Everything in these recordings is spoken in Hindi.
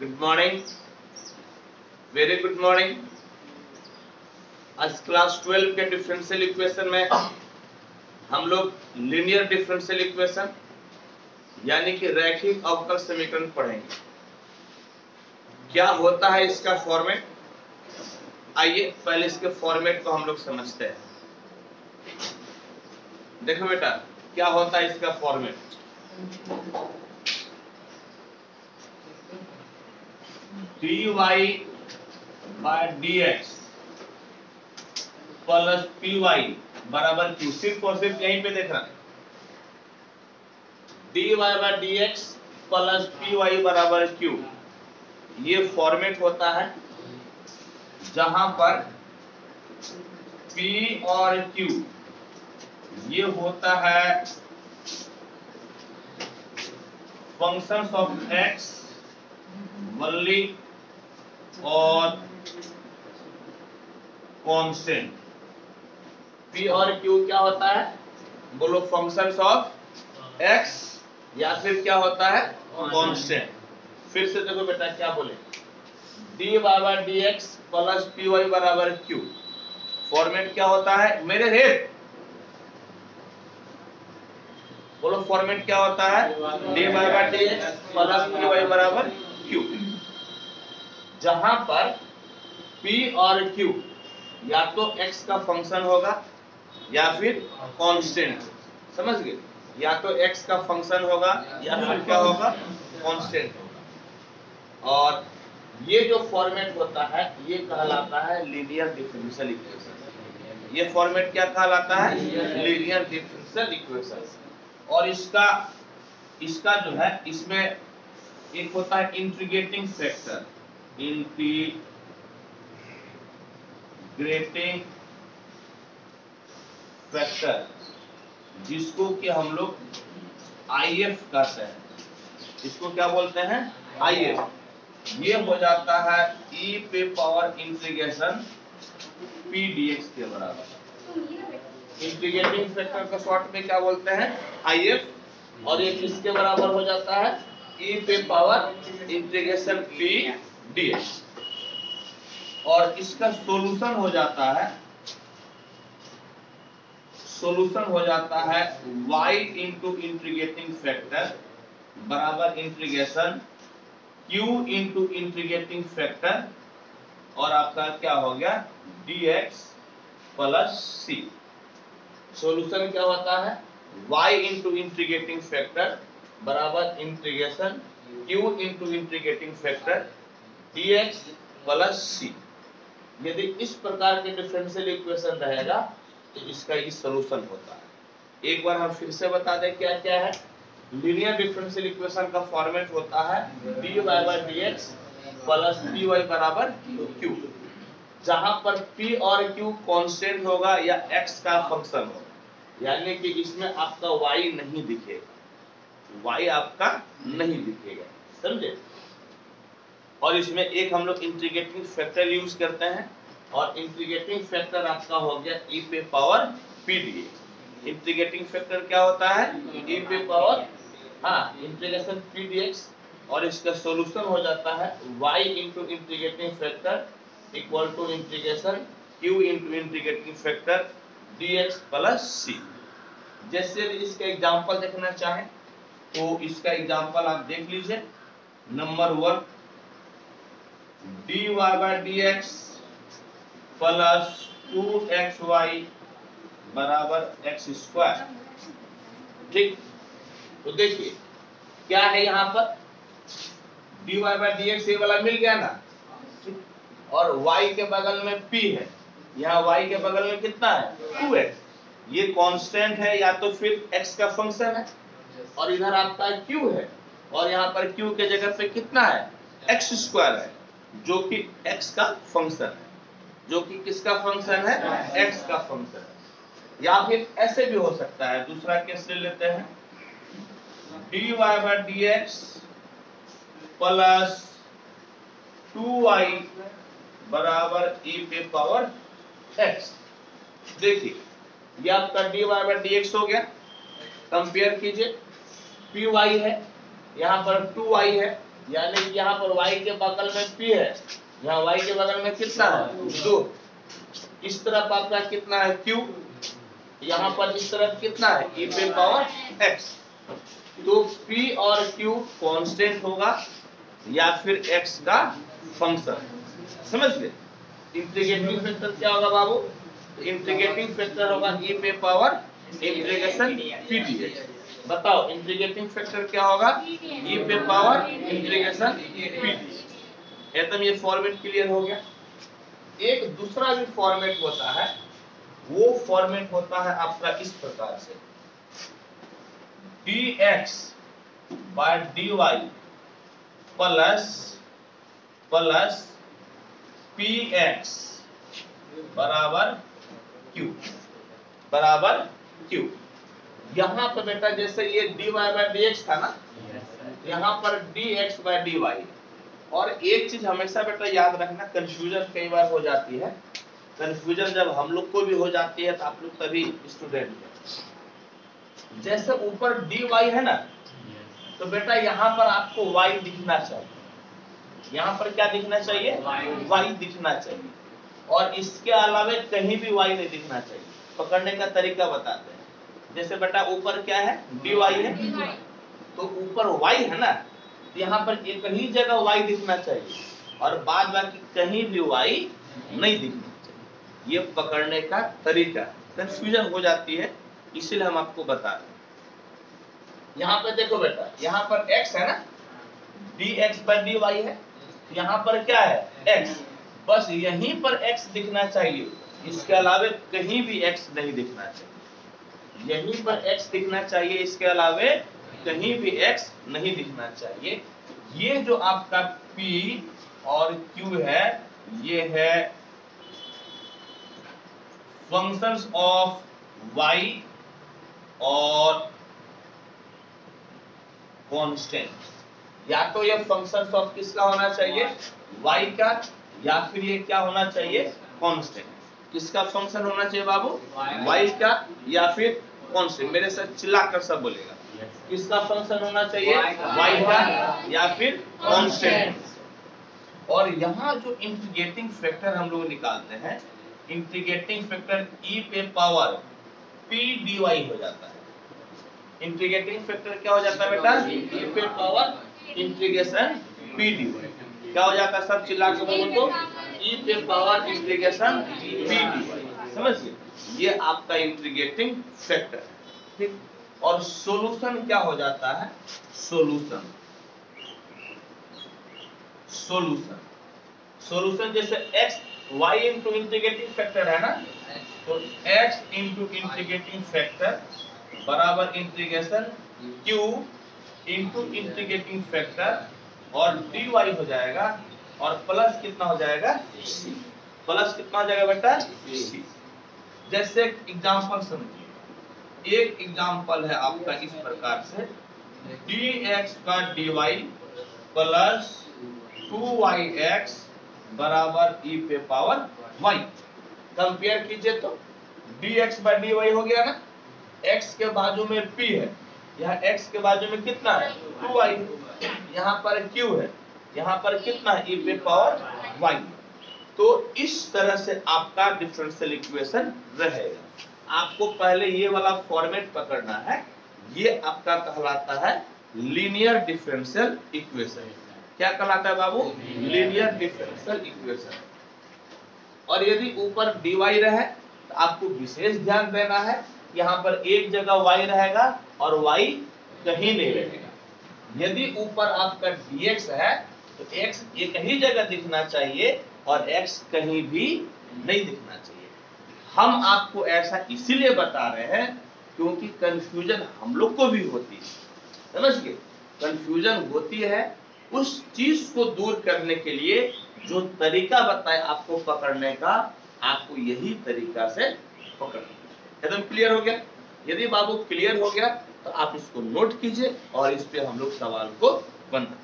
Good morning, very good morning. आज क्लास 12 के डिफरेंशियल इक्वेशन में हम लोग लीनियर डिफरेंशियल इक्वेशन यानी कि रैखिक अवकल समीकरण पढ़ेंगे। क्या होता है इसका फॉर्मेट, आइए पहले इसके फॉर्मेट को हम लोग समझते हैं। देखो बेटा, क्या होता है इसका format. dy by dx plus py बराबर q। सिर्फ और सिर्फ यहीं पे देखना, dy by dx plus py बराबर q। ये फॉर्मेट होता है जहां पर p और q ये होता है फंक्शंस ऑफ x वनली और कांस्टेंट। p और q क्या होता है, बोलो, फंक्शंस ऑफ x या फिर क्या होता है, कांस्टेंट। फिर से देखो बेटा, क्या बोले, dy by dx plus py बराबर q। फॉर्मेट क्या होता है मेरे हेड, बोलो फॉर्मेट क्या होता है, dy by dx plus py बराबर q। जहां पर p और q या तो x का फंक्शन होगा या फिर कांस्टेंट। समझ गए, या तो x का फंक्शन होगा या फिर क्या होगा, कांस्टेंट होगा। और ये जो फॉर्मेट होता है ये कहलाता है लीनियर डिफरेंशियल इक्वेशन। ये फॉर्मेट क्या कहलाता है, लीनियर डिफरेंशियल इक्वेशन। और इसका जो है, इसमें एक होता है इंटीग्रेटिंग फैक्टर, इंटीग्रेटिंग फैक्टर जिसको कि हम लोग IF कहते हैं। इसको क्या बोलते हैं, IF। ये हो जाता है e पे पावर इंटीग्रेशन p dx के बराबर। इंटीग्रेटिंग फैक्टर का शॉर्ट में क्या बोलते हैं, IF। और ये किसके बराबर हो जाता है, e पे पावर इंटीग्रेशन p dx। और इसका सॉल्यूशन हो जाता है y इंटू इंटीग्रेटिंग फैक्टर बराबर integration q into integrating factor और आपका क्या हो गया, dx प्लस c। सॉल्यूशन क्या होता है, y इंटू इंटीग्रेटिंग फैक्टर बराबर integration q into integrating factor dx plus c। यदि इस प्रकार के डिफरेंशियल इक्वेशन रहेगा तो इसका ये सॉल्यूशन होता है। एक बार हम फिर से बता दें क्या क्या है। लीनियर डिफरेंशियल इक्वेशन का फॉर्मेट होता है dy by dx plus py बराबर q। जहां पर p और q कांस्टेंट होगा या x का फंक्शन होगा, यानी कि इसमें आपका y नहीं दिखेगा, y आपका नहीं दिखेगा, समझे। और इसमें एक हम लोग इंटीग्रेटिंग फैक्टर यूज करते हैं और इंटीग्रेटिंग फैक्टर आपका हो गया e पे power p dx। Integrating factor क्या होता है, e पे पावर इंटीग्रेशन p dx। और इसका सॉल्यूशन हो जाता है y into integrating factor equal to integration q into integrating factor dx plus c। जैसे इसका एग्जांपल देखना चाहें तो इसका एग्जांपल आप देख लीजिए। Number 1, dy by dx plus 2xy बराबर x स्क्वायर। ठीक, तो देखिए क्या है यहाँ पर, dy बाय dx ये वाला मिल गया ना, और y के बगल में p है, यहाँ y के बगल में कितना है, 2x। ये कांस्टेंट है या तो फिर x का फंक्शन है, और इधर आपका q है, और यहाँ पर q के जगह पे कितना है, x स्क्वायर है, जो कि x का फंक्शन है, जो कि किसका फंक्शन है, x का फंक्शन है। या फिर ऐसे भी हो सकता है, दूसरा केस ले लेते हैं, dy by dx plus 2y बराबर e पे पावर x। देखिए ये आपका dy बाय dx हो गया। कंपेयर कीजिए, py है, यहाँ पर 2y है, यानी कि यहाँ पर y के बगल में p है, यहाँ y के बगल में कितना है 2, इस तरफ आपका कितना है q, यहाँ पर इस तरफ कितना है e पे पावर x। तो p और q कांस्टेंट होगा या फिर x का फंक्शन, समझ गए। इंटीग्रेटिंग फैक्टर क्या होगा बाबू, इंटीग्रेटिंग फैक्टर होगा e पे पावर इंटीग्रेशन p dx। बताओ इंटीग्रेटिंग फैक्टर क्या होगा, e पे पावर इंटीग्रेशन p dx। एकदम ये फॉर्मेट क्लियर हो गया। एक दूसरा भी फॉर्मेट होता है, वो फॉर्मेट होता है आपका इस प्रकार से, dx by dy plus px बराबर q। यहाँ पर बेटा जैसे ये dy बाय dx था ना, यहाँ पर dx बाय dy। और एक चीज हमेशा बेटा याद रखना, कंफ्यूजन कई बार हो जाती है, कंफ्यूजन जब हम लोग को भी हो जाती है तो आप लोग तभी स्टूडेंट हैं। जैसे ऊपर dy है ना, तो बेटा यहाँ पर आपको y दिखना चाहिए, यहाँ पर क्या दिखना चाहिए, y दिखना चाहिए, और इसके अलावा कहीं भी y नहीं दिखना चाहिए। पकड़ने का तरीका बताते हैं। जैसे बेटा ऊपर क्या है dy है, तो ऊपर y है ना, यहाँ पर एक ही जगह y दिखना चाहिए और बाद बाकी कहीं भी y नहीं दिखना चाहिए। ये पकड़ने का तरीका, कंफ्यूजन हो जाती है इसीलिए हम आपको बता रहे हैं। यहाँ पे देखो बेटा, यहाँ पर x है ना, dx बाय dy है, यहाँ पर क्या है x, बस यहीं पर x दिखना चाहिए, इसके अलावा कहीं भी x नहीं दिखना चाहिए। यहीं पर x दिखना चाहिए, इसके अलावा कहीं भी x नहीं दिखना चाहिए। ये जो आपका p और q है, ये है फंक्शंस ऑफ y और कांस्टेंट। या तो ये फंक्शंस ऑफ किसका होना चाहिए, y का, या फिर ये क्या होना चाहिए कांस्टेंट। किसका फंक्शन होना चाहिए बाबू, y का या फिर कांस्टेंट। मेरे साथ चिल्लाकर सब बोलेगा, किसका फंक्शन होना चाहिए, y का या फिर कांस्टेंट। और यहाँ जो इंटीग्रेटिंग फैक्टर हम लोग निकालते हैं, इंटीग्रेटिंग फैक्टर e पे पावर p dy हो जाता है। इंटीग्रेटिंग फैक्टर क्या हो जाता है बेटा, e पे पावर इंटीग्रेशन p dy। क्या हो जाता है, सब चिल्ला के बोलो तो, e पे पावर इंटीग्रेशन p dy। समझिए, ये आपका इंटीग्रेटिंग फैक्टर है, ठीक। और सॉल्यूशन क्या हो जाता है, सॉल्यूशन जैसे x y into integrating factor है ना, तो x इंटू इंटीग्रेटिंग फैक्टर बराबर integration q into integrating factor और dy हो जाएगा, और प्लस कितना हो जाएगा c, प्लस कितना हो जाएगा बेटा c। जैसे एग्जांपल समझिए, एक एग्जांपल है आपका इस प्रकार से, dx का dy प्लस 2yx बराबर e पे पावर y। कंपेयर कीजिए तो dx बाय dy हो गया ना, x के बाजू में p है, यहाँ x के बाजू में कितना है 2y, यहाँ पर q है, यहाँ पर कितना है e पे पावर y। तो इस तरह से आपका डिफरेंशियल इक्वेशन रहेगा। आपको पहले ये वाला फॉर्मेट पकड़ना है, ये आपका कहलाता है लीनियर डिफरेंशियल इक्वेशन। क्या कहलाता है बाबू, लीनियर डिफरेंशियल इक्वेशन। और यदि ऊपर dy रहे तो आपको विशेष ध्यान देना है, यहाँ पर एक जगह y रहेगा और y कहीं नहीं रहेगा। यदि ऊपर आपका dx है तो x एक ही जगह दिखना चाहिए और x कहीं भी नहीं दिखना चाहिए। हम आपको ऐसा इसीलिए बता रहे हैं क्योंकि कंफ्यूजन हम लोग को भी होती है, समझ गए, कंफ्यूजन होती है। उस चीज को दूर करने के लिए जो तरीका बताए आपको पकड़ने का, आपको यही तरीका से पकड़ना। एकदम क्लियर हो गया? यदि बाबू क्लियर हो गया तो आप इसको नोट कीजिए और इस पे हम लोग सवाल को बनाते हैं।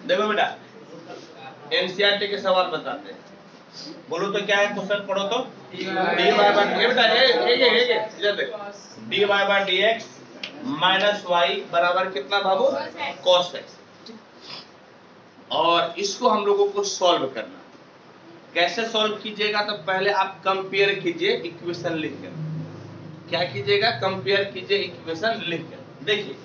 देखो बेटा, एनसीईआरटी के सवाल बताते हैं। बोलो तो क्या है क्वेश्चन, पढ़ो तो। dy बाय बेटा इधर देखो, dy by dx minus Y बराबर कितना बाबू, cos x। और इसको हम लोगों को सॉल्व करना। कैसे सॉल्व कीजिएगा, तो पहले आप कंपेयर कीजिए इक्वेशन लिखकर। क्या कीजिएगा, कंपेयर कीजिए इक्वेशन लिखकर। देखिए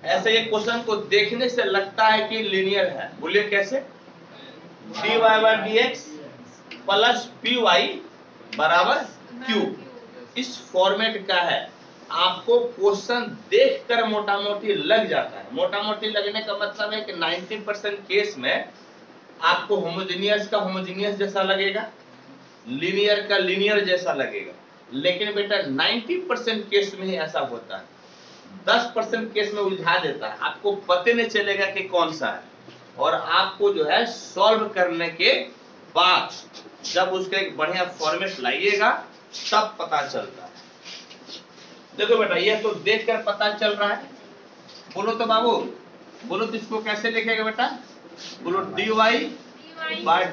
ऐसे ये क्वेश्चन को देखने से लगता है कि लीनियर है, बोलिए कैसे, dy by dx plus py बराबर q। इस फॉर्मेट का है। आपको क्वेश्चन देखकर मोटा मोटी लग जाता है। मोटा मोटी लगने का मतलब है कि 90% केस में आपको होमोजेनियस का होमोजेनियस जैसा लगेगा, लीनियर का लीनियर जैसा लगेगा। लेकिन बेटा 90% केस में ही ऐसा होता है, 10% केस में उलझा देता है, आपको पता नहीं चलेगा कि कौन सा है। और आपको जो है सॉल्व करने के बाद जब उसका एक बढ़िया फॉर्मेट लाइएगा तब पता चलता है। देखो बेटा ये तो देखकर पता चल रहा है, बोलो तो बाबू, बोलो तो इसको कैसे लिखेगा बेटा, बोलो dy by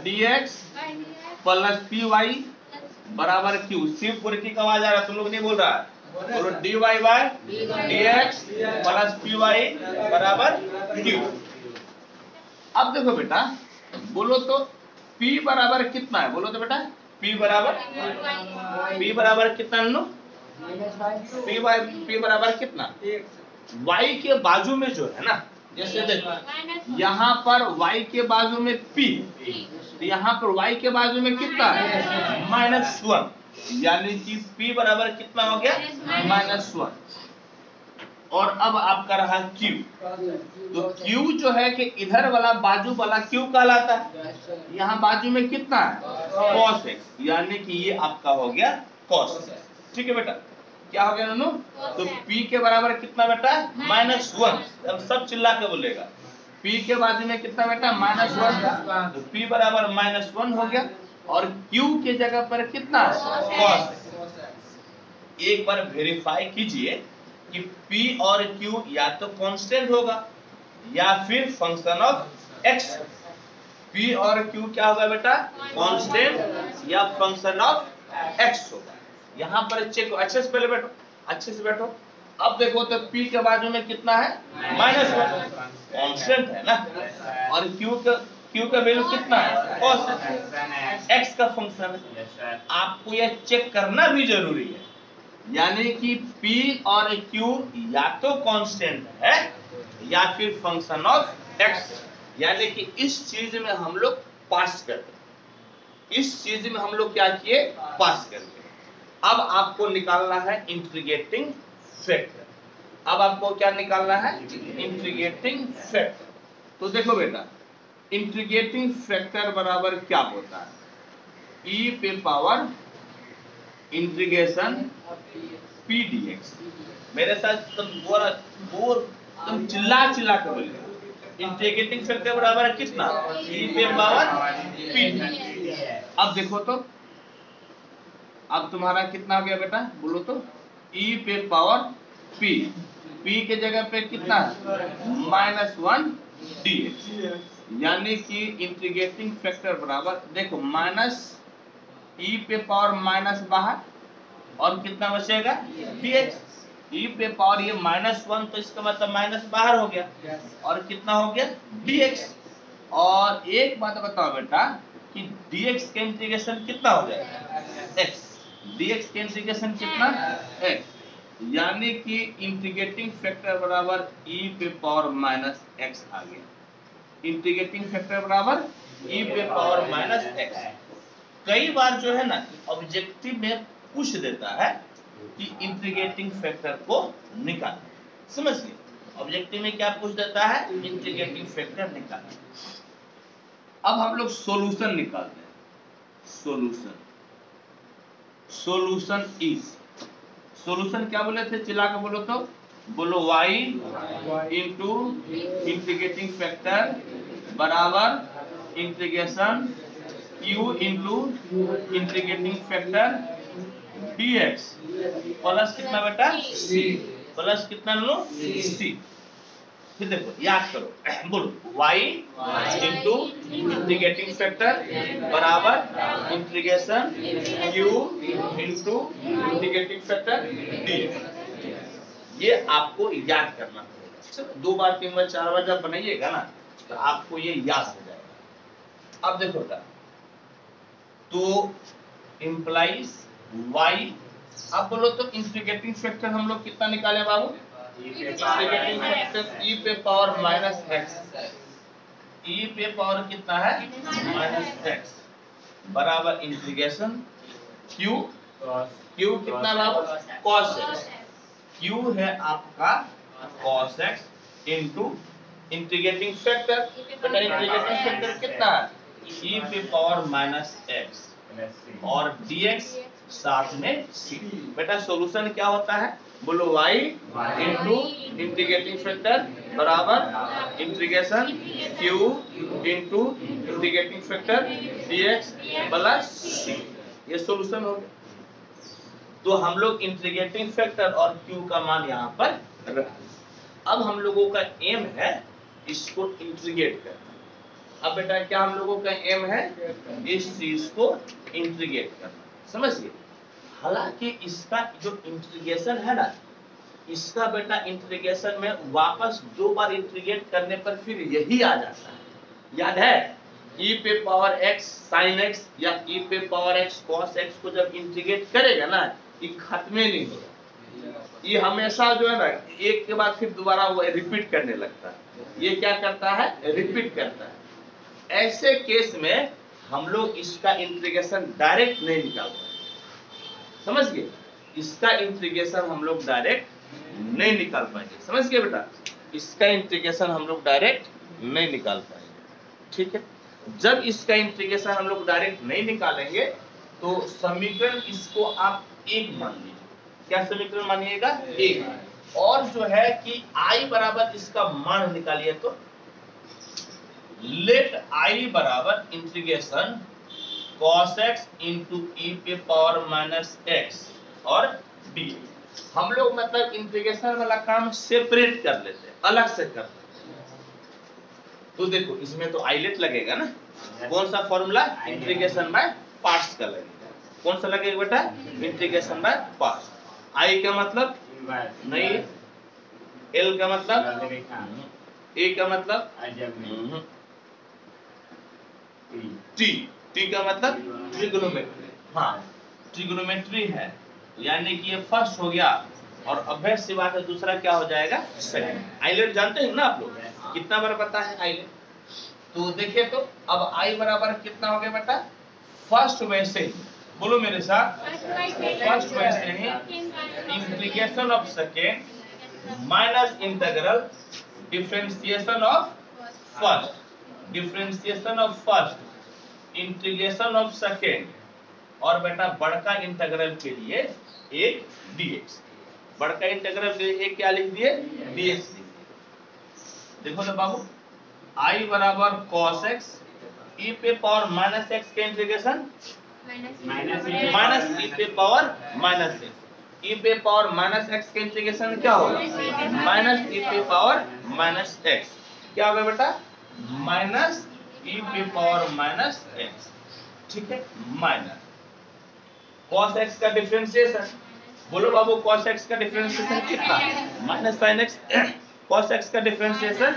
dx plus py बराबर q। सिर्फ पूरी की आवाज आ रहा है, तुम लोग नहीं बोल रहा है, बोलो dy by dx plus py बराबर q। अब देखो बेटा, बोलो तो p बराबर कितना है, बोलो तो बेटा p बराबर कितना नो, p बराबर कितना, y के बाजू में जो है ना, जैसे देखो यहाँ पर y के बाजू में p, तो यहाँ पर y के बाजू में कितना है, -1, यानी कि p बराबर कितना हो गया, -1। और अब आपका रहा q, तो q जो है कि इधर वाला बाजू वाला q कहलाता है। यहाँ बाजू में कितना है, cos x, यानी कि ये आपका हो गया cos x। ठीक है बेटा, क्या हो गया ननू, तो p के बराबर कितना बेटा, -1। अब सब चिल्ला के बोलेगा, p के बाजू में कितना बेटा, -1, तो p बराबर -1 हो गया। और q के जगह पर कितना है, cos x। एक बार वेरीफाई कीजिए कि p और q या तो कांस्टेंट होगा या फिर फंक्शन ऑफ x। p और q क्या होगा बेटा, कांस्टेंट या फंक्शन ऑफ x होगा। यहाँ पर चेक, अच्छे से पहले बैठो, अच्छे से बैठो। अब देखो तो p के बाजू में कितना है, -1, कांस्टेंट है ना, और q का वैल्यू कितना है, cos x का फंक्शन है। आपको यह चेक करना भी जरूरी है, यानी कि p और q या तो कांस्टेंट है या फिर फंक्शन ऑफ x। यानी कि इस चीज में हम लोग पास करते, इस चीज में हम लोग क्या किए, पास करते। अब आपको निकालना है इंटीग्रेटिंग फैक्टर। अब आपको क्या निकालना है, इंटीग्रेटिंग फैक्टर। तो देखो बेटा, इंटीग्रेटिंग फैक्टर बराबर क्या होता है, e पे पावर इंटीग्रेशन p dx। मेरे साथ तुम चिल्ला के बोलिए, इंटीग्रेटिंग फैक्टर बराबर कितना, e पे पावर p। अब देखो तो, अब तुम्हारा कितना हो गया बेटा, बोलो तो e पे पावर p, p के जगह पे कितना है, -1 dx, यानी कि इंटीग्रेटिंग फैक्टर बराबर, देखो माइनस e पे पावर माइनस बाहर और कितना बचेगा dx। e पे पावर ये -1, तो इसका मतलब माइनस बाहर हो गया और कितना हो गया dx। और एक बात बताओ बेटा कि dx का इंटीग्रेशन कितना हो जाएगा, x, dx का इंटीग्रेशन कितना, x, यानी कि इंटीग्रेटिंग फैक्टर बराबर e पे पावर -x आ गया। इंटीग्रेटिंग फैक्टर बराबर e पे पावर -x। कई बार जो है ना ऑब्जेक्टिव में पूछ देता है कि इंटीग्रेटिंग फैक्टर को निकाल, समझ लिए, ऑब्जेक्टिव में क्या पूछ देता है, इंटीग्रेटिंग फैक्टर निकाल। अब हम लोग सॉल्यूशन निकालते हैं। सॉल्यूशन इज, सॉल्यूशन क्या बोले थे, चिल्ला के बोलो तो, बोलो y इंटू इंटीग्रेटिंग फैक्टर बराबर integration q into integrating factor dx plus कितना बेटा c, प्लस कितना लो c। फिर देखो याद करो, बोलो y इंटू इंटीग्रेटिंग फैक्टर बराबर integration q into integrating factor dx। ये आपको याद करना पड़ेगा। चलो 2 बार 3 बार 4 बार जब बनाइएगा ना तो आपको ये याद हो जाएगा। अब देखो बेटा, तो इम्प्लाइज y, अब बोलो तो इंटीग्रेटिंग फैक्टर हम लोग कितना निकाले बाबू? इंटीग्रेटिंग फैक्टर e पे पावर माइनस x, e पे पावर कितना है माइनस x बराबर इंटीग्रेशन q, q कितना बाबू cos x, q है आपका cos x into integrating factor, बेटा इंटीग्रेटिंग फैक्टर कितना है e पे पावर माइनस x और dx साथ में c। बेटा सॉल्यूशन क्या होता है बोलो? y इनटू इंटीग्रेटिंग फैक्टर बराबर integration q into integrating factor dx plus c, ये सॉल्यूशन हो गया। तो हम लोग इंटीग्रेटिंग फैक्टर और q का मान यहाँ पर रखा। अब हम लोगों का एम है इसको इंटीग्रेट करना। अब बेटा क्या हम लोगों का एम है? इस चीज को इंटीग्रेट करना, समझिए। हालांकि इसका जो इंटीग्रेशन है ना, इसका बेटा इंटीग्रेशन में वापस 2 बार इंटीग्रेट करने पर फिर यही आ जाता है, याद है? e पे पावर x sin x या e पे पावर x cos x को जब इंटीग्रेट करेगा ना ये खत्म ही नहीं होगा, ये हमेशा जो है ना एक के बाद फिर दोबारा वो रिपीट करने लगता है। ये क्या करता है? रिपीट करता है। ऐसे केस में हम लोग इसका इंटीग्रेशन डायरेक्ट नहीं निकाल पाएंगे, समझ गए? इसका इंटीग्रेशन हम लोग डायरेक्ट नहीं निकाल पाएंगे, समझ गए बेटा? इसका इंटीग्रेशन हम लोग डायरेक्ट नहीं निकाल पाएंगे, ठीक है? जब इसका इंटीग्रेशन हम लोग डायरेक्ट नहीं निकालेंगे तो समीकरण इसको आप 1 मान लीजिए। क्या समीकरण मानिएगा? 1। और जो है कि i बराबर इसका मान निकालिए तो लेट i बराबर integration cos x into e पे पावर माइनस x और d। हम लोग मतलब इंटीग्रेशन वाला काम सेपरेट कर लेते हैं, अलग से कर लेते हैं। तो देखो इसमें तो आइलेट लगेगा ना, कौन सा फॉर्मूला? इंटीग्रेशन बाय पार्ट्स का लगेगा। कौन सा लगेगा बेटा? Integration by parts. i का मतलब नहीं, l का मतलब, a का मतलब, t का मतलब ट्रिग्नोमेट्री। हाँ ट्रिग्नोमेट्री है, यानी कि ये फर्स्ट हो गया और अभ्यास सी बात है दूसरा क्या हो जाएगा? सेकंड। आइलेट जानते हैं ना आप लोग? कितना बार पता है आइलेट? तो देखिए तो अब i बराबर कितना हो गया बेटा? फर्स्ट वैसे ही बोलो मेरे साथ, फर्स्ट वैसे ही integration of second minus integral differentiation of first, differentiation of first integration of second और बेटा बड़का इंटीग्रल के लिए एक dx। बड़का इंटीग्रल के लिए एक क्या लिख दिए? dx लिख दिए। देखो तो बाबू i बराबर cos x e पे पावर माइनस x के इंटीग्रेशन माइनस e पे पावर माइनस x, e पे पावर माइनस x के इंटीग्रेशन क्या होगा? माइनस e पे पावर माइनस x। क्या होगा बेटा? माइनस e पे पावर माइनस x, ठीक है? माइनस cos x का डिफरेंशिएशन, बोलो बाबू cos x का डिफरेंशिएशन कितना? Minus sin x। cos x का differentiation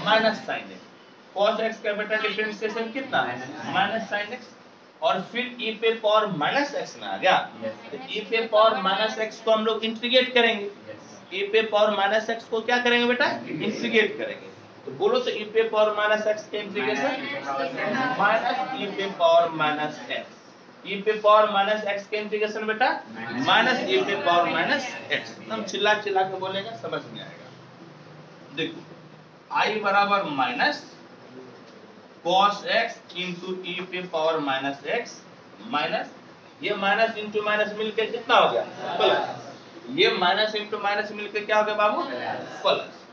minus sin x, cos x का बेटा डिफरेंशिएशन कितना? Minus sin x। और फिर e पे पावर माइनस x में आ गया, तो e पे पावर माइनस x को हम लोग इंटीग्रेट करेंगे। e पे पावर माइनस x को क्या करेंगे बेटा? इंटीग्रेट करेंगे। तो बोलो तो e पे पावर माइनस x के इंटीग्रेशन माइनस e पे पावर माइनस x, e पे पावर माइनस x के इंटीग्रेशन बेटा माइनस e पे पावर माइनस x। एकदम चिल्ला चिल्ला के बोलेगा समझ में आएगा। देखो i बराबर minus cos x into e पे पावर माइनस x माइनस ये माइनस इंटू माइनस मिलकर कितना हो गया? प्लस। ये माइनस इंटू माइनस मिलकर क्या हो गया बाबू? प्लस।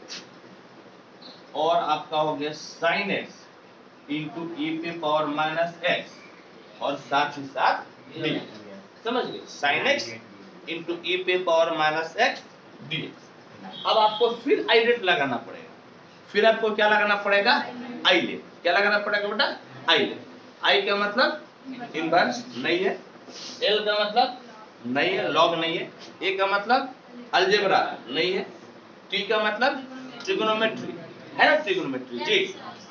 और आपका हो गया sin x इंटू e पे पावर माइनस x और साथ ही साथ dx। समझ गए? sin x इंटू e पे पावर माइनस x dx। अब आपको फिर आइलेट लगाना पड़ेगा। फिर आपको क्या लगाना पड़ेगा? आइलेट। क्या लगाना पड़ेगा बेटा? आइलेट। आई का मतलब इनवर्स नहीं है, एल का मतलब नहीं है, लॉग नहीं है, ए का मतलब अलजेब्रा नहीं है, टी का मतलब ट्रिगोनोमेट्री है ना, ट्रिगोनोमेट्री जी,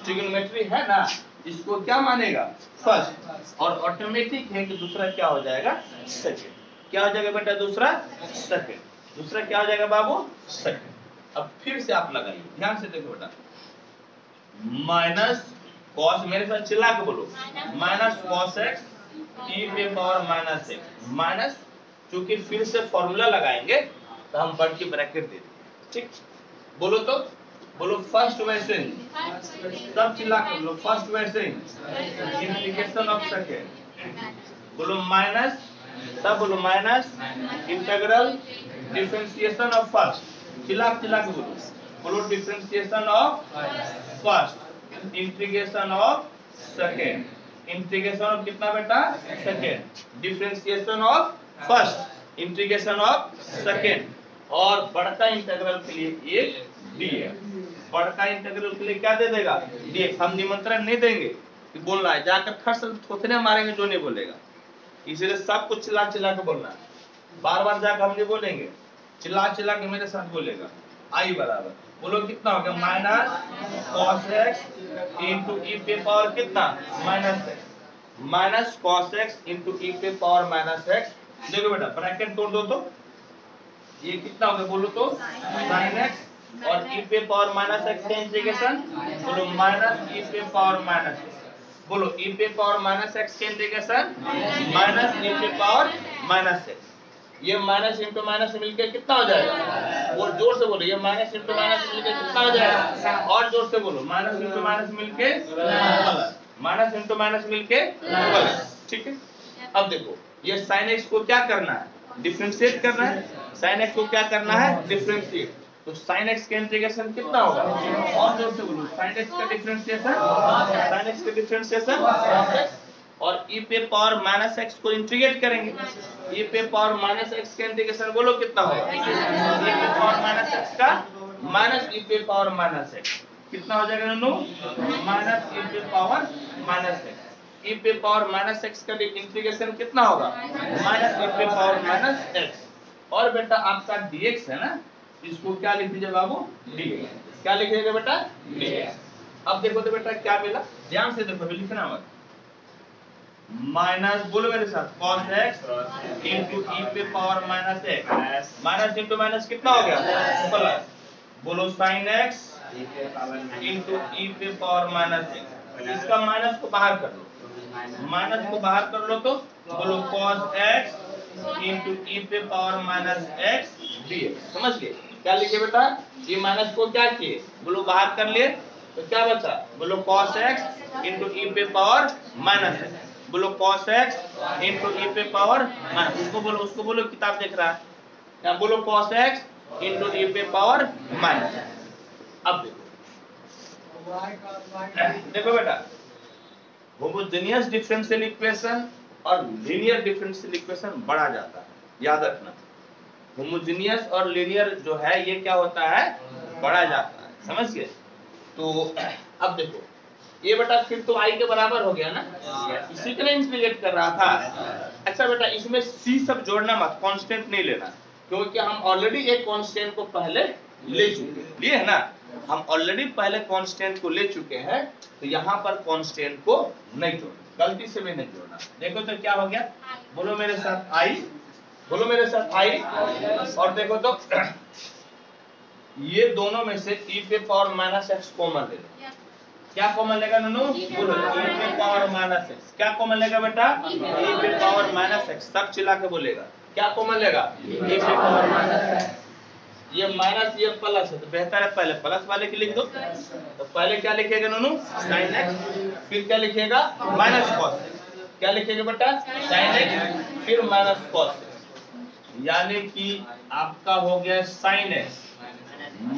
ट्रिगोनोमेट्री है ना, इसको क्या मानेगा फर्स्ट, और ऑटोमेटिक है कि दूसरा क्या हो जाएगा सेकंड। क्या हो जाएगा बेटा दूसरा सेकंड, दूसरा क्या हो जाएगा बाबू सेकंड। अब फिर से आप लगाइए ध्यान से देखो बेटा, माइनस कॉस, मेरे साथ चिल्ला के बोलो, माइनस कॉस एक्स ई पे पावर माइनस एक्स, माइनस क्योंकि फिर से फॉर्मूला लगाएंगे तो हम बढ़ के ब्रैकेट दे देंगे, ठीक। बोलो तो बोलो फर्स्ट वैसे सब चिल्ला के बोलो, फर्स्ट वैसे इंटीग्रेशन ऑफ सेकंड, बोलो माइनस, सब बोलो minus integral differentiation of first, चिल्ला के बोलो, बोलो differentiation of first integration of second, integration of कितना बेटा second, differentiation of first integration of second, और बड़का इंटीग्रल के लिए एक dx, बड़का इंटीग्रल के लिए क्या दे देगा dx। हम निमंत्रण नहीं देंगे कि बोलना है, जाकर खट से थोथने मारेंगे जो नहीं बोलेगा, इसलिए सब कुछ चिल्ला के बोलना है, बार बार जाकर हम नहीं बोलेंगे, चिल्ला के मेरे साथ बोलेगा। आई बराबर बोलो कितना हो गया minus cos x into e पे पावर कितना minus x, minus cos x into e पे पावर माइनस एक्स। देखो बेटा ब्रैकेट तोड़ दो तो ये कितना हो गया बोलो तो साइन एक्स और ई पे पावर माइनस एक्स का इंटीग्रेशन, बोलो माइनस ई पे पावर माइनस, बोलो ई पे पावर माइनस एक्स का इंटीग्रेशन माइनस ई पे पावर माइनस एक्स, ये माइनस इंटू माइनस मिलके कितना हो जाएगा, वो जोर से बोलो, ये माइनस इंटू माइनस मिलके कितना हो जाएगा, और जोर से बोलो माइनस इंटू माइनस मिलके प्लस, माइनस इंटू माइनस मिलके प्लस, ठीक है। अब देखो ये साइन एक्स को क्या करना है डिफरेंशिएट करना है, साइन एक्स को क्या करना है डिफरेंशिएट, तो साइन एक्स का इंटीग्रेशन कितना होगा, और जोर से बोलो साइन एक्स का डिफरेंशिएशन, साइन एक्स का डिफरेंशिएशन और e पे पावर माइनस एक्स को इंटीग्रेट करेंगे, e पे पावर माइनस एक्स का इंटीग्रेशन बोलो कितना होगा, e पे पावर माइनस एक्स का माइनस e पे पावर माइनस एक्स कितना हो जाएगा नन्नू, माइनस e पे पावर माइनस एक्स, e पे पावर माइनस एक्स का इंटीग्रेशन कितना होगा माइनस e पे पावर माइनस एक्स, और बेटा आपका dx है ना, इसको क्या लिख दीजिए बाबू dx, क्या लिखिएगा बेटा dx। अब देखो तो बेटा क्या मिला, ध्यान से देखो लिखना मत, माइनस बोलो मेरे साथ cos x इंटू ई पे power minus x, minus into minus कितना हो गया प्लस, बोलो sin x इंटू ई पे पावर माइनस एक्स, इसका माइनस को बाहर कर लो, माइनस को बाहर कर लो तो बोलो cos x इंटू ई पे पावर माइनस एक्स dx, समझ गए क्या लिखे बेटा, ये माइनस को क्या किए बोलो बाहर कर लिए तो क्या बचा, बोलो cos x इंटू ई पे पावर माइनस एक्स, बोलो cos x इंटू ई पे पावर माइनस, उसको बोलो किताब देख रहा है, क्या बोलो cos x इंटू ई पे पावर माइनस। अब देखो बेटा होमोजेनियस डिफरेंशियल इक्वेशन और लीनियर डिफरेंशियल इक्वेशन बढ़ा जाता है, याद रखना होमोजेनियस और लीनियर जो है ये क्या होता है बढ़ा जाता है, समझ गए। तो अब देखो ये बेटा फिर तो i के बराबर हो गया ना, इसी के लिए इंटीग्रेट कर रहा था। अच्छा बेटा इसमें c सब जोड़ना मत, कांस्टेंट नहीं लेना, क्योंकि हम ऑलरेडी एक कांस्टेंट को पहले ले चुके लिए है ना, हम ऑलरेडी पहले कांस्टेंट को ले चुके हैं, तो यहाँ पर कांस्टेंट को नहीं जोड़ना, गलती से भी नहीं जोड़ना। देखो तो क्या हो गया, बोलो मेरे साथ i, बोलो मेरे साथ i, और देखो तो ये दोनों में से e पे पावर माइनस एक्स कॉमन ले लो, क्या कॉमन लेगा ननू, बोलो e पे पावर माइनस एक्स, क्या कॉमन लेगा बेटा e पे पावर माइनस एक्स, सब चिल्ला के बोलेगा क्या कॉमन लेगा e पे पावर माइनस एक्स, ये माइनस ये प्लस है तो बेहतर है पहले प्लस वाले के लिख दो, तो पहले क्या लिखेगा ननू sin x, फिर क्या लिखेगा माइनस cos, क्या लिखेगा बेटा sin x फिर माइनस cos, यानी कि आपका हो गया sin x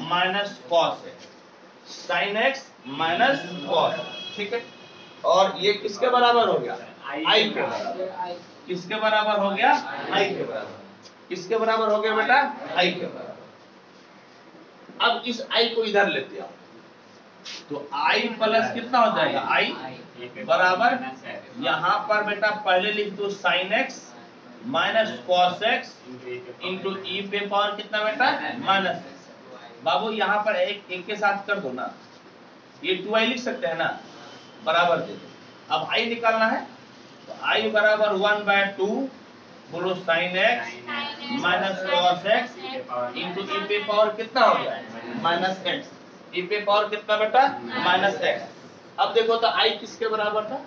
minus cos x, sin x minus cos, ठीक है। और ये किसके बराबर हो गया i के बराबर, किसके बराबर हो गया i के बराबर, किसके बराबर हो गया बेटा i के बराबर। अब इस i को इधर लेते आओ तो i प्लस कितना हो जाएगा i बराबर, यहाँ पर बेटा पहले लिख दो sin x, minus cos x into e पे पावर कितना बेटा माइनस एक्स। बाबू यहाँ पर एक के साथ कर दो ना, ये 2i लिख सकते हैं ना, बराबर दे दो। अब i निकालना है तो i बराबर 1/2 बोलो sine x minus cos x into e पे पावर कितना हो गया माइनस एक्स। ई पे पावर कितना बेटा माइनस एक्स। अब देखो तो i किसके बराबर था,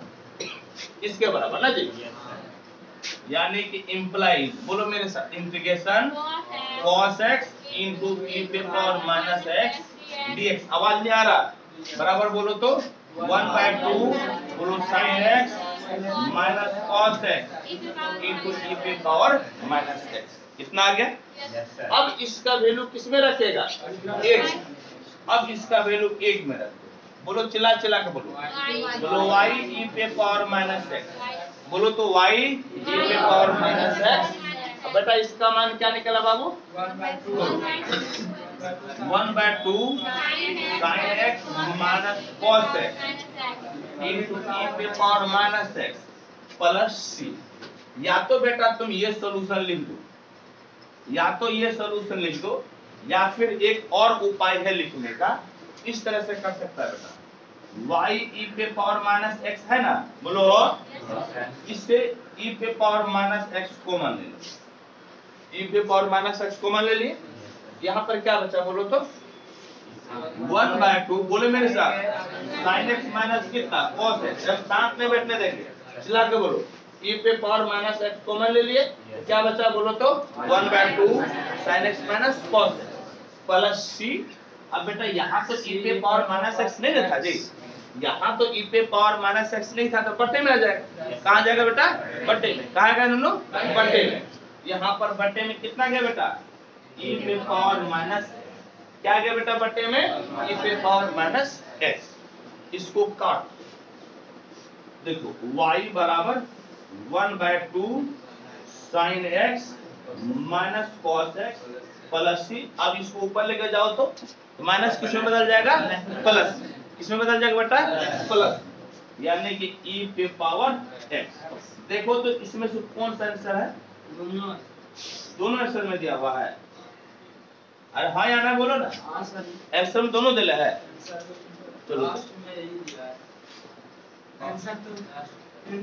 इसके बराबर ना जी, यानी कि इम्प्लाइज बोलो मेरे साथ integration cos x into e पे पावर माइनस एक्स dx। आवाज नहीं आ रहा, बराबर बोलो तो 1/2 बोलो sin x minus cos x into e पे पावर माइनस एक्स। कितना आ गया। अब इसका वैल्यू किस में रखेगा 1। अब इसका वैल्यू 1 में रख दो, बोलो चिल्ला चिल्ला के बोलो y ई पे पावर माइनस एक्स। बोलो तो y ई पे पावर माइनस एक्स। अब बेटा इसका मान क्या निकला बाबू 1/2 sin x minus cos x into e पे power minus x plus c। या तो बेटा तुम ये सॉल्यूशन लिख दो, या तो ये सॉल्यूशन लिख दो, या फिर एक और उपाय है लिखने का, इस तरह से कर सकता है बेटा y ई पे पावर माइनस एक्स है ना, बोलो इससे ई पे पावर माइनस एक्स कॉमन ले लो, ई पे पावर माइनस एक्स कॉमन ले लिए। यहाँ पर क्या बचा बोलो तो 1/2 बोले मेरे साथ sin x माइनस कितना cos x। जब साथ में बैठने देंगे चिल्ला के बोलो ई पे पावर माइनस एक्स कॉमन ले लिए, क्या बचा बोलो तो 1/2 sin x minus cos x plus c। अब बेटा यहाँ तो ई पे पावर माइनस एक्स नहीं था जी, यहाँ तो ई पे पावर माइनस एक्स नहीं था तो बट्टे में आ जाएगा। कहाँ जाएगा बेटा बट्टे में। कहाँ गया नन्नू बट्टे में। यहाँ पर बट्टे में कितना गया बेटा ई पे पावर माइनस क्या गया बेटा बट्टे में ई पे पावर माइनस एक्स। इसको काट देखो y बराबर 1/2 sin x minus cos x plus c। अब इसको ऊपर लेकर जाओ तो माइनस किसमें बदल जाएगा प्लस, किसमें बदल जाएगा बेटा प्लस, यानी कि e पे पावर x। देखो तो इसमें से कौन सा आंसर है, दोनों आंसर में दिया हुआ है। अरे हाँ या ना बोलो ना, आंसर में दोनों दिला है। चलो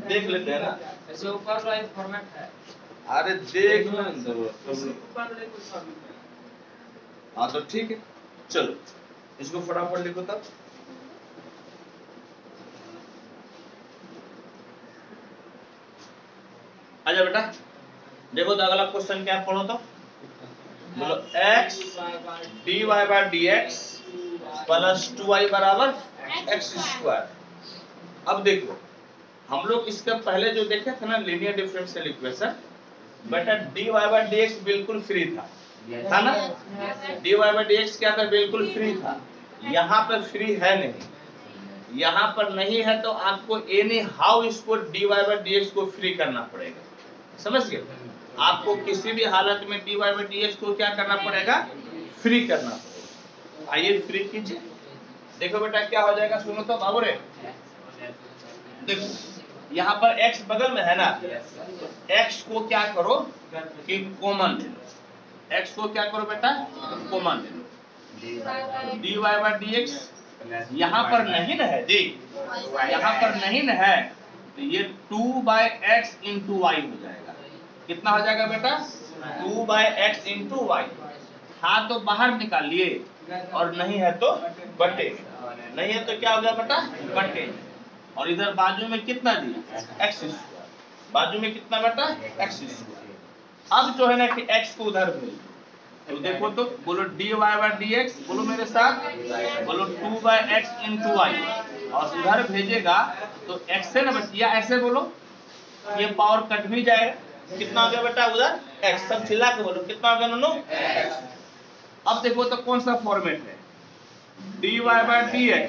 देख लेते हैं ना, ऐसे ऊपर वाला फॉर्मेट है। अरे देख लो हाँ तो ठीक है, चलो इसको फटाफट लिखो तब। आजा बेटा देखो तो अगला क्वेश्चन क्या पढ़ो तो बोलो x dy by dx plus 2y बराबर x स्क्वायर। अब देखो हम लोग इसके पहले जो देखे थे ना लीनियर डिफरेंशियल इक्वेशन, बेटा dy by dx बिल्कुल फ्री था ना, dy by dx क्या था बिल्कुल फ्री था। यहाँ पर फ्री है नहीं, यहाँ पर नहीं है तो आपको एनी हाउ इसको dy by dx को फ्री करना पड़ेगा, समझ गए। आपको किसी भी हालत में dy by dx को क्या करना पड़ेगा फ्री करना पड़ेगा। आइए फ्री कीजिए, देखो बेटा क्या हो जाएगा, सुनो तो बाबू रे। देखो यहाँ पर x बगल में है ना, तो x को क्या करो कि कॉमन ले लो, x को क्या करो बेटा कॉमन ले लो। dy by dx यहाँ पर नहीं ना है जी, यहाँ पर नहीं ना है तो ये 2/x into y हो जाएगा। कितना हो जाएगा बेटा 2/x into y। हाँ तो बाहर निकाल लिए और नहीं है तो बट्टे, नहीं है तो क्या हो गया बेटा बट्टे। और इधर बाजू में कितना दिया x स्क्वायर, बाजू में कितना बेटा x स्क्वायर। अब जो है ना कि x को उधर भेज तो देखो तो बोलो dy by dx, बोलो मेरे साथ बोलो 2/x into y, और उधर भेजेगा तो x से ना बचिया, ऐसे बोलो ये पावर कट भी जाएगा। कितना हो गया बेटा उधर x, सब चिल्ला के बोलो कितना हो गया दोनों x। अब देखो तो कौन सा फॉर्मेट है dy by dx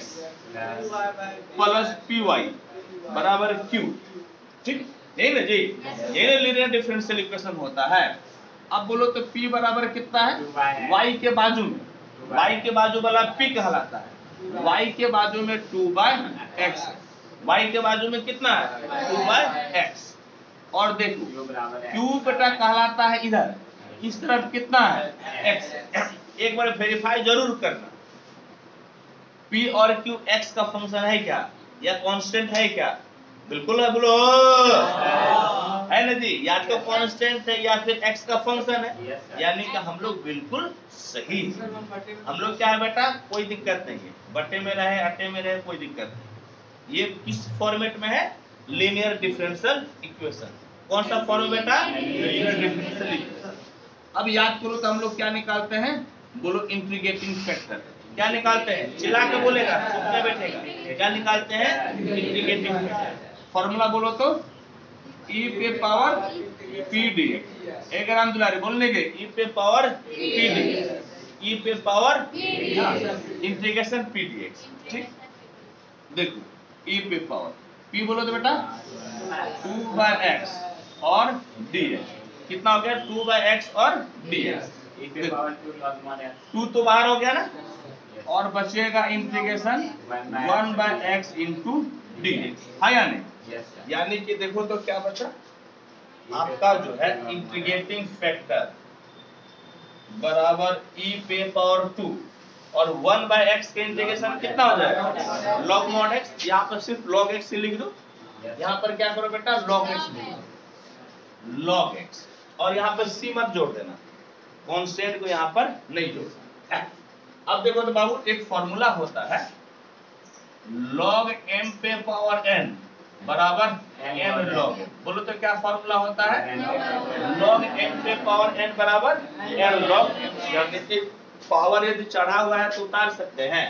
plus py बराबर q, ठीक यही ना जी, यही लीनियर डिफरेंशियल इक्वेशन होता है। अब बोलो तो p बराबर कितना है y के बाजू में, y के बाजू वाला p कहलाता है, y के बाजू में 2/x, y के बाजू में कितना है 2/x। और देखो Q बेटा कहलाता है इधर, इस तरफ कितना है x। एक बार वेरीफाई जरूर करना P और Q x का फंक्शन है क्या या कांस्टेंट है क्या? बिल्कुल है, बोलो है ना जी। या तो कांस्टेंट है या फिर x का फंक्शन है, यानी कि हम लोग बिल्कुल सही। हम लोग क्या है बेटा, कोई दिक्कत नहीं है, बटे में रहे अटे में रहे कोई दिक्कत नहीं। ये किस फॉर्मेट में है? Linear differential equation. कौन सा फॉर्म बेटा? Linear differential equation. अब याद करो तो हम लोग क्या निकालते हैं, बोलो इंटीग्रेटिंग फैक्टर। क्या निकालते हैं? चिल्ला के बोलेगा, क्या बैठेगा? क्या निकालते हैं? Integrating factor. फॉर्मूला बोलो तो e पे पावर p dx। एक राम दुलारी बोल लेंगे e पे पावर p dx, e पे पावर इंटीग्रेशन p dx। ठीक, देखो e पे पावर p बोलो तो बेटा 2/x और dx कितना हो गया? 2/x और dx। 2 तो बाहर हो गया ना, और बचेगा इंटीग्रेशन 1/x इंटू dx, है या नहीं? यानी कि देखो तो क्या बचा आपका जो है इंटीग्रेटिंग फैक्टर बराबर e पे पावर 2 और 1/x के इंटीग्रेशन कितना हो जाएगा? log mod x। यहाँ पर सिर्फ log x से लिख दो, यहाँ पर क्या करो बेटा log x लिख दो, log x। और यहाँ पर c मत जोड़ देना, कांस्टेंट को यहाँ पर नहीं जोड़ना। अब देखो तो बाबू एक फॉर्मूला होता है log m पे पावर n बराबर n log m। बोलो तो क्या फॉर्मूला होता है? log m पे पावर n बराबर n log m। यानी कि पावर यदि चढ़ा हुआ है तो उतार सकते हैं,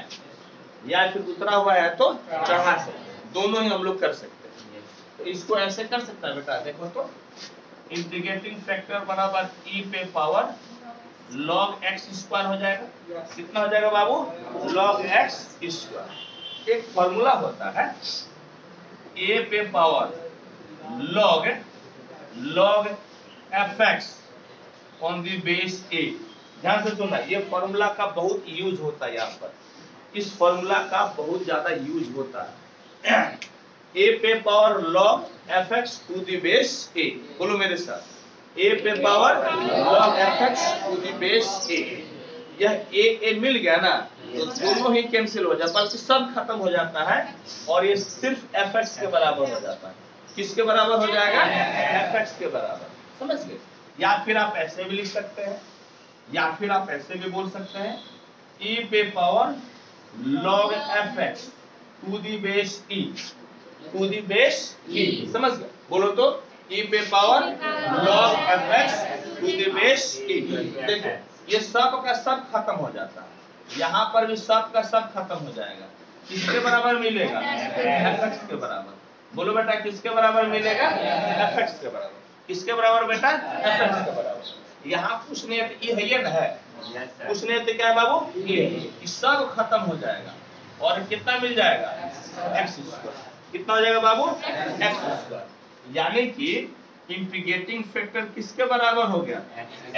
या फिर उतरा हुआ है तो चढ़ा सकते हैं, दोनों ही हम लोग कर सकते हैं। तो इसको ऐसे कर सकता है बेटा, देखो तो इंटीग्रेटिंग फैक्टर बराबर e पे पावर log x स्क्वायर हो जाएगा। कितना हो जाएगा बाबू? log x square. एक फॉर्मूला होता है a पे power log fx on the base a। ध्यान से सुनना, ये फॉर्मूला का बहुत यूज होता है, यहाँ पर इस फॉर्मूला का बहुत ज्यादा यूज होता है। a पे power log fx to the base a। बोलो मेरे साथ, a पे power log fx to the base a। यह a मिल गया ना, तो दोनों ही कैंसिल हो जाता है, बल्कि सब खत्म हो जाता है और ये सिर्फ fx के बराबर हो जाता है। किसके बराबर हो जाएगा? fx के बराबर। समझ गए? या फिर आप ऐसे भी लिख सकते हैं, या फिर आप ऐसे भी बोल सकते हैं e पे power log fx to the base e, to the base e। समझ गए? बोलो तो e पे power log fx to the base e। देखो ये सब का सब खत्म हो जाता है, यहाँ पर भी सब का सब खत्म हो जाएगा। किसके बराबर मिलेगा? fx के बराबर। बोलो बेटा किसके बराबर मिलेगा? fx के बराबर। किसके बराबर बेटा? fx के बराबर। यहाँ पूछने ये है, ये ना है, पूछने तो क्या है बाबू? ये सब खत्म हो जाएगा और कितना मिल जाएगा? x square. कितना हो जाएगा बाबू? x square. यानी कि इंटीग्रेटिंग फैक्टर किसके बराबर हो गया?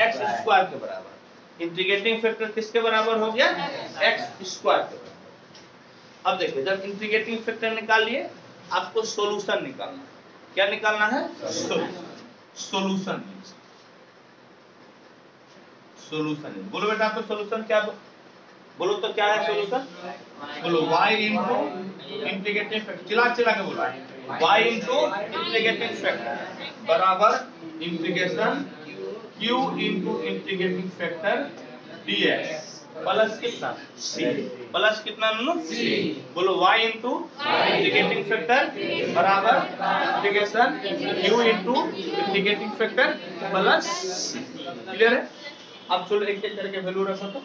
x स्क्वायर के बराबर। इंटीग्रेटिंग फैक्टर किसके बराबर हो गया? x स्क्वायर के बराबर। अब देखिए, जब इंटीग्रेटिंग फैक्टर निकाल लिए, आपको सॉल्यूशन निकालना। क्या निकालना है? सॉल्यूशन। सॉल्यूशन बोलो बेटा, आपको सॉल्यूशन क्या बोलो तो क्या है सॉल्यूशन? बोलो y इंटू इंटीग्रेटिंग फैक्टर। चिल्ला चिल्ला के बोलो, y इंटू इंटीग्रेटिंग फैक्टर बराबर integration q into integrating factor dx plus कितना? c। प्लस कितना नो? c। बोलो y इंटू इंटीग्रेटिंग फैक्टर बराबर integration q into integrating factor plus c। Clear है? अब चलो एक एक करके वैल्यू रखो तो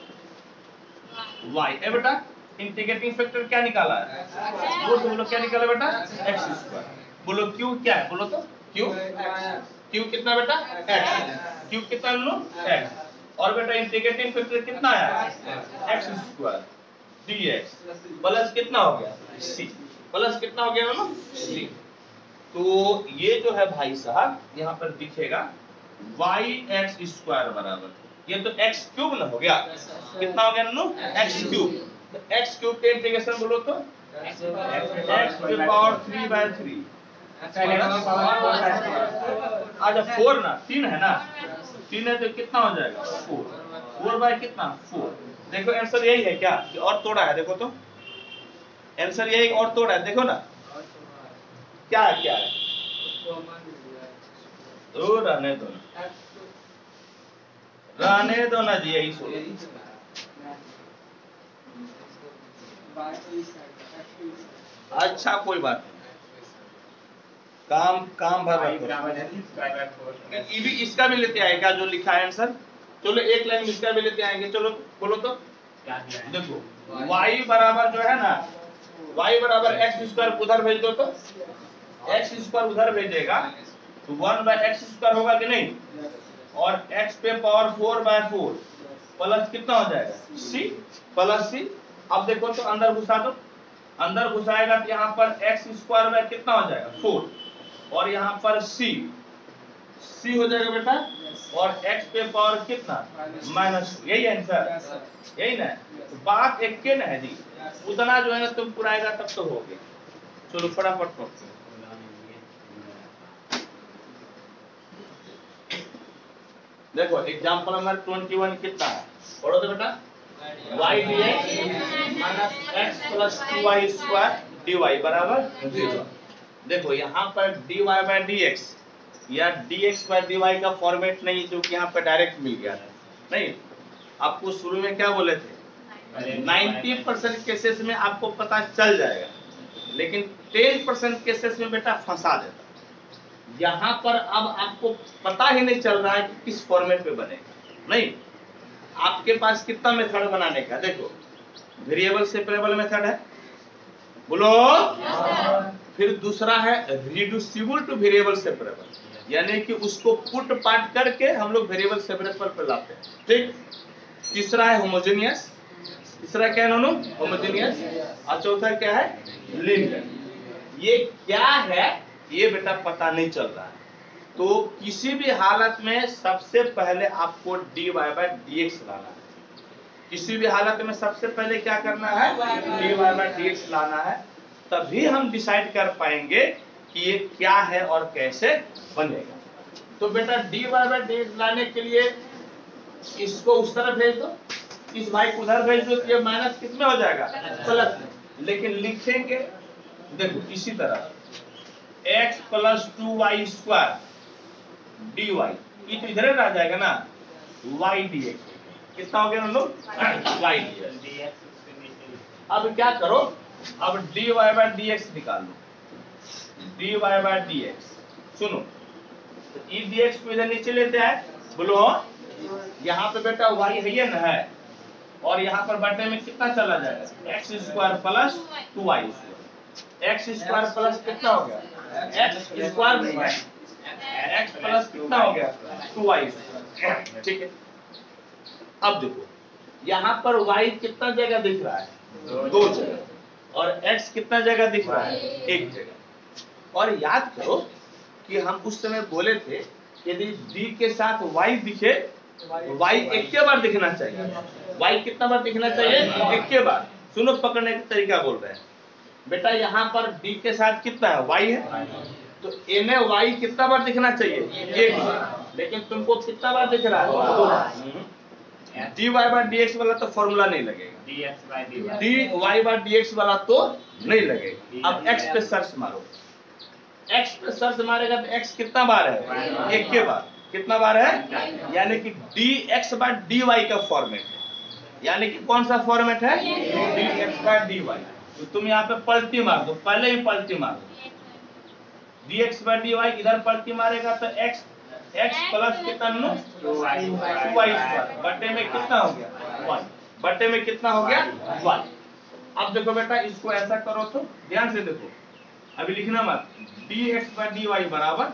y है बेटा। इंटीग्रेटिंग फैक्टर क्या निकाला है? बोलो क्या निकाला बेटा? x square. बोलो q क्या है? बोलो तो q कितना बेटा? x। q कितना लो? x। और बेटा इंटीग्रेटिंग फैक्टर कितना है? x स्क्वायर dx प्लस कितना हो गया? c। प्लस कितना हो गया ना? c। तो ये जो है भाई साहब यहाँ पर दिखेगा yx स्क्वायर बराबर, ये तो x क्यूब ना हो गया। कितना हो गया नो? x cube. तो x क्यूब के इंटीग्रेशन बोलो तो x पे पावर 3/3 अच्छा 4 ना, 3 है ना, 3 है तो कितना हो जाएगा 4, 4 बाय कितना 4। देखो आंसर यही है क्या कि और तोड़ा है, देखो तो आंसर यही और तोड़ा है, देखो ना क्या है, क्या है तो रहने दो ना, रहने दो ना जी, यही सोच। अच्छा कोई बात नहीं, काम भर ये भी, इसका भी लेते आएगा जो लिखा है आंसर। चलो एक लाइन इसका भी लेते आएंगे, चलो बोलो तो देखो y बराबर जो है ना, y बराबर एक्स स्क्वायर उधर भेज दो तो एक्स स्क्वायर उधर भेजेगा तो 1/x² होगा कि नहीं, और x पे पावर 4/4 प्लस कितना हो जाएगा c प्लस c। अब देखो तो अंदर घुसा दो, अंदर घुसाएगा तो यहाँ पर x² में कितना हो जाएगा 4 और यहाँ पर c हो जाएगा बेटा, और x पे पावर कितना माइनस, यही आंसर, यही ना। तो बात एक के ना है जी, उतना जो है ना तुम पुराएगा तब तो हो गया। चलो फटाफट पढ़ो। देखो एग्जांपल नंबर 21 कितना है, पढ़ो तो बेटा, y dx minus x plus 2y² dy बराबर 0। देखो यहाँ पर dy बाय dx या dx बाय dy का फॉर्मेट नहीं जो कि यहाँ पे डायरेक्ट मिल गया था, नहीं आपको शुरू में क्या बोले थे 90% केसेस में आपको पता चल जाएगा, लेकिन 10% केसेस में बेटा फंसा देता। यहाँ पर अब आपको पता ही नहीं चल रहा है कि किस फॉर्मेट पे बनेगा, नहीं आपके पास कितना मेथड बनाने का, देखो वेरिएबल सेपरेबल मेथड है, बोलो फिर दूसरा है रिड्यूसिबल टू वेरिएबल सेपरेबल, यानी कि उसको पुट पार्ट करके हम लोग वेरिएबल सेपरेबल पे लाते हैं, ठीक। तीसरा है होमोजेनियस, तीसरा क्या है दोनों होमोजेनियस, और चौथा क्या है लीनियर। ये क्या है ये बेटा पता नहीं चल रहा है, तो किसी भी हालत में सबसे पहले आपको dy बाय dx लाना है, किसी भी हालत में सबसे पहले क्या करना है dy बाय dx लाना है, तभी हम डिसाइड कर पाएंगे कि ये क्या है और कैसे बनेगा। तो बेटा dy बाय dx लाने के लिए इसको उस तरफ भेज दो, इस भाई को उधर भेज दो, ये माइनस किसमें हो जाएगा प्लस, लेकिन लिखेंगे देखो इसी तरह x प्लस 2y² dy, ये तो इधर रह जाएगा ना y dx, कितना हो गया हम लोग y dx। अब क्या करो, अब dy बाय dx निकाल लो, dy बाय dx, सुनो तो e dx को इधर नीचे लेते हैं, बोलो यहाँ पे बेटा y है ना है, और यहाँ पर बटे में कितना चला जाएगा x² plus 2y², x² plus कितना हो गया x² नहीं है, x प्लस कितना हो गया 2y², ठीक है। अब देखो यहाँ पर y कितना जगह दिख रहा है 2 जगह, और x कितना जगह दिख रहा है 1 जगह। और याद करो कि हम उस समय बोले थे यदि d के साथ y दिखे, y एक के बार दिखना चाहिए, y कितना बार दिखना चाहिए एक के बार। सुनो पकड़ने का तरीका बोल रहे हैं बेटा, यहाँ पर d के साथ कितना है y है, तो a में y कितना बार दिखना चाहिए एक बार, लेकिन तुमको कितना बार दिख रहा है dy बाय dx वाला तो फॉर्मूला नहीं लगेगा, dy बाय dx वाला तो नहीं लगेगा। अब x पे सर्च मारो, x पे सर्च मारेगा तो x कितना बार है एक के बार, कितना बार है, यानी कि dx बाय dy का फॉर्मेट है, यानी कि कौन सा फॉर्मेट है dx बाय dy। तो तुम यहाँ पे पलटी मार दो, पहले ही पलटी मार दो, dx बाय dy इधर पलटी मारेगा तो x प्लस कितना 2y² बटे में कितना हो गया y, बटे में कितना हो गया y। अब देखो बेटा इसको ऐसा करो तो ध्यान से देखो, अभी लिखना मत, dx बाय dy बराबर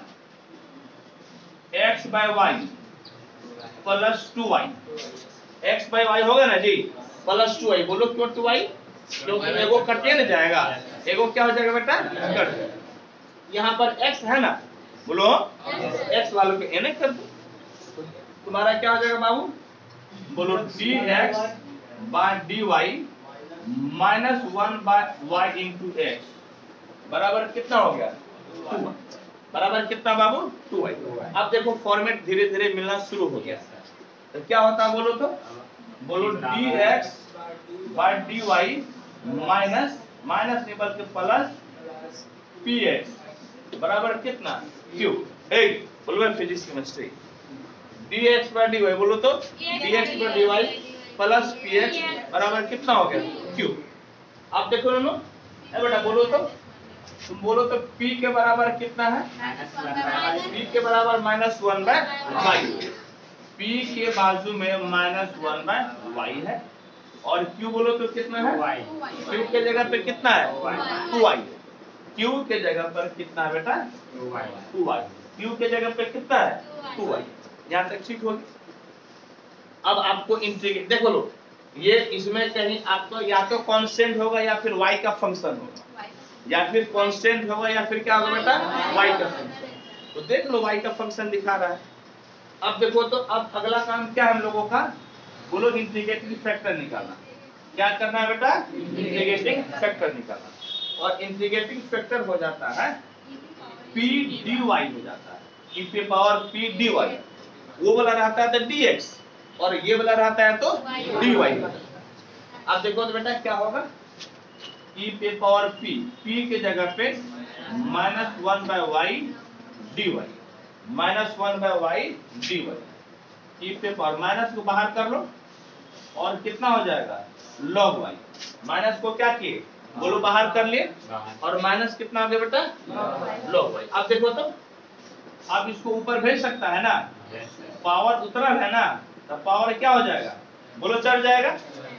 x by y plus 2y, x by y होगा ना जी प्लस 2y, बोलो क्यों 2y, क्योंकि एगो कटे ना जाएगा, एगो क्या हो जाएगा बेटा कट जाएगा। यहाँ पर x है ना, बोलो x वालों के n कर दो, तुम्हारा क्या हो जाएगा बाबू, बोलो dx by dy minus 1 by y into x बराबर कितना हो गया 2। बराबर कितना बाबू 2y। अब देखो फॉर्मेट धीरे धीरे मिलना शुरू हो गया। तो क्या होता है बोलो तो, बोलो dx by dy minus minus नहीं बल्कि प्लस px बराबर कितना q। बोलो physics chemistry, dx by dy बोलो तो dx by dy plus px बराबर कितना हो गया q। अब देखो दोनों, बेटा बोलो तो, तुम बोलो तो p के बराबर कितना है, p के बराबर -1/y। p के बाजू में -1/y है और q बोलो तो कितना है, q के जगह पे कितना है 2y। q के जगह पर कितना है बेटा 2y। q के जगह पे कितना है 2y। यहाँ तक ठीक होगी। अब आपको इंटीग्रेट देखो लो, ये इसमें कहीं आपको या तो कांस्टेंट होगा या फिर y का फंक्शन होगा, या फिर कांस्टेंट होगा या फिर क्या होगा बेटा y का फंक्शन। तो देख लो y का फंक्शन दिखा रहा है। अब देखो तो अब अगला काम क्या है हम लोगों का, बोलो इंटीग्रेटिंग फैक्टर निकालना। क्या करना है बेटा, इंटीग्रेटिंग फैक्टर निकालना। और इंटीग्रेटिंग फैक्टर हो जाता है p dy हो जाता है, e पे पावर p dy। वो वाला रहता है तो dx और ये वाला रहता है तो dy। अब देखो तो बेटा क्या होगा, e पे पावर p के जगह पे -1/y dy, -1/y dy। e पे पावर माइनस को बाहर कर लो और कितना हो जाएगा log y। माइनस को क्या किए बोलो बाहर कर लिए और माइनस कितना हो गया बेटा log y। अब देखो तो, अब इसको ऊपर भेज सकता है ना, पावर उतरा है ना, तो पावर क्या हो जाएगा बोलो चढ़ जाएगा।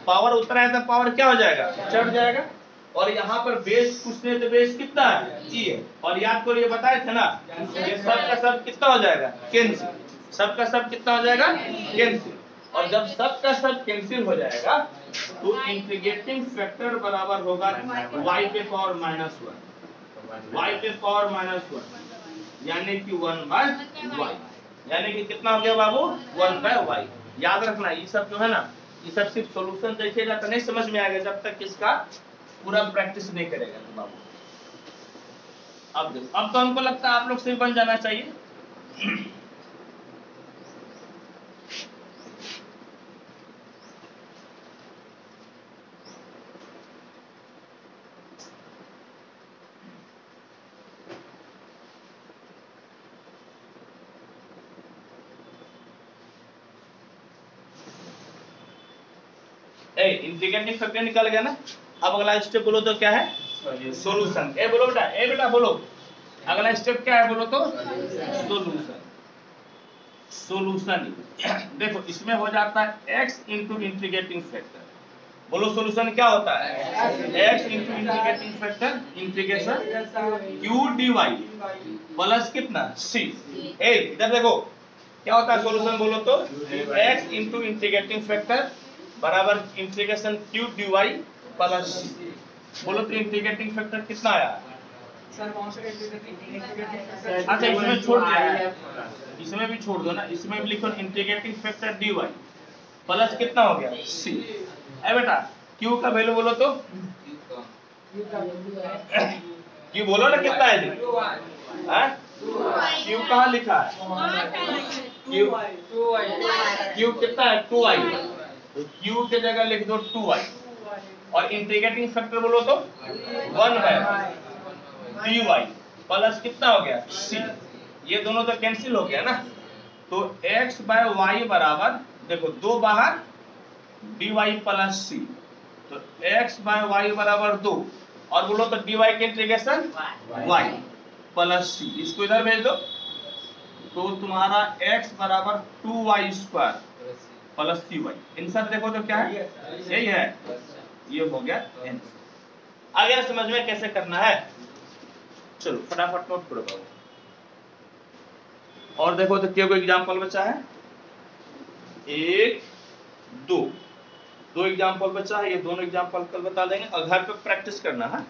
पावर उतरा है तो पावर क्या हो जाएगा चढ़ जाएगा। और यहाँ पर बेस कुछ नहीं तो बेस कितना है e है। और याद करो ये बताए थे ना, ये सब का सब कितना हो जाएगा कैंसिल, सब का सब कितना हो जाएगा कैंसिल। और जब सब का सब कैंसिल हो जाएगा तो इंटीग्रेटिंग फैक्टर बराबर होगा y पे पावर -1, y पे पावर -1 यानी कि 1/y। यानी कि कितना हो गया बाबू 1/y। याद रखना ये सब जो है ना, ये सब सिर्फ सॉल्यूशन देखिएगा तो नहीं समझ में आएगा जब तक इसका पूरा प्रैक्टिस नहीं करेगा तो बाबू। अब देखो, अब तो हमको लगता है आप लोग से बन जाना चाहिए। इंटीग्रेटिंग फैक्टर निकल गया ना। अब अगला स्टेप बोलो तो क्या है सॉल्यूशन। बोलो बेटा, बेटा बोलो अगला स्टेप क्या है बोलो तो सॉल्यूशन। सॉल्यूशन देखो इसमें हो जाता है x इंटू इंटीग्रेटिंग फैक्टर। बोलो सॉल्यूशन क्या होता है x into integrating factor integration q dy plus कितना c। इधर देखो क्या होता है सॉल्यूशन बोलो तो x इंटू इंटीग्रेटिंग फैक्टर बराबर integration q dy plus c। बोलो तो इंटीग्रेटिंग फैक्टर कितना आया सर कौन सा अच्छा इसमें छोड़ दिया, इसमें भी छोड़ दो ना, इसमें भी लिखो इंटीग्रेटिंग फैक्टर dy प्लस कितना हो गया c। बेटा q का वैल्यू बोलो तो q बोलो ना कितना है q कहाँ लिखा है q कितना है 2y, तो q के जगह लिख दो 2y। और इंटीग्रेटिंग फैक्टर बोलो तो 1/dy प्लस कितना हो गया c। ये दोनों तो कैंसिल हो गया ना, तो x/y बराबर देखो दो बाहर dy प्लस c, तो x/y बराबर 2 और बोलो तो dy के इंटीग्रेशन y प्लस c। इसको इधर भेज दो तो तुम्हारा x बराबर 2y² प्लस cy। आंसर देखो तो क्या है यही है, ये हो गया आंसर। आगे समझ में कैसे करना है, चलो फटाफट नोट करो बाबू। और देखो तो क्या कोई एग्जांपल बचा है, 1 2 एग्जांपल बचा है, ये दोनों एग्जांपल कल बता देंगे और घर पे प्रैक्टिस करना है।